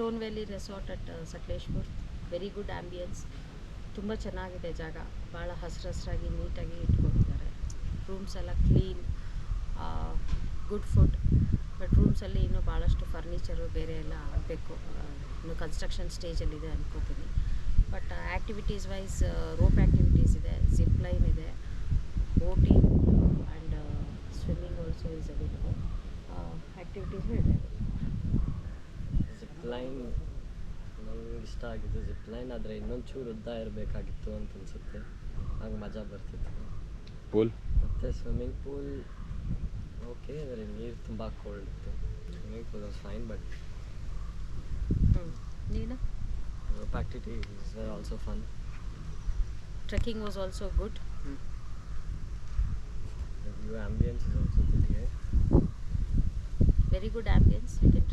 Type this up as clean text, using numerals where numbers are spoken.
Stone valley resort at Sakleshpur. Very good ambience. ತುಂಬ ಚೆನ್ನಾಗಿದೆ ಜಾಗ. ಭಾಳ ಹಸಿರಾಗಿ ನೀಟಾಗಿ ಇಟ್ಕೊಂಡಿದ್ದಾರೆ. ರೂಮ್ಸ್ ಎಲ್ಲ ಕ್ಲೀನ್, ಗುಡ್ ಫುಡ್. ಬಟ್ ರೂಮ್ಸಲ್ಲಿ ಇನ್ನೂ ಭಾಳಷ್ಟು ಫರ್ನಿಚರು ಬೇರೆ ಎಲ್ಲ ಆಗಬೇಕು. ಇನ್ನು ಕನ್ಸ್ಟ್ರಕ್ಷನ್ ಸ್ಟೇಜಲ್ಲಿದೆ ಅನ್ಕೋತೀನಿ. But activities wise rope activities ಇದೆ, ಜಿಪ್ ಲೈನ್ ಇದೆ, boating and swimming also is available. Activities ಇದೆ. ಜಿಪ್ ಲೈನ್ ನಂಗೆ ಇಷ್ಟ ಆಗಿದ್ದು ಜಿಪ್ ಲೈನ್, ಆದರೆ ಇನ್ನೊಂದು ಚೂರು ಉದ್ದ ಇರಬೇಕಾಗಿತ್ತು ಅಂತ ಅನಿಸುತ್ತೆ. ಆಗ ಮಜಾ ಬರ್ತಿತ್ತು. ಪೂಲ್ ಮತ್ತು ಸ್ವಿಮ್ಮಿಂಗ್ ಪೂಲ್ ಓಕೆ, ಆದರೆ ನೀರು ತುಂಬ ಕೋಲ್ಡ್ ಇತ್ತು. Swimming pool was fine, but ನೀನು rope activities were also fun. Trekking was also good. The view ambience is also good here. Very good ambience. You can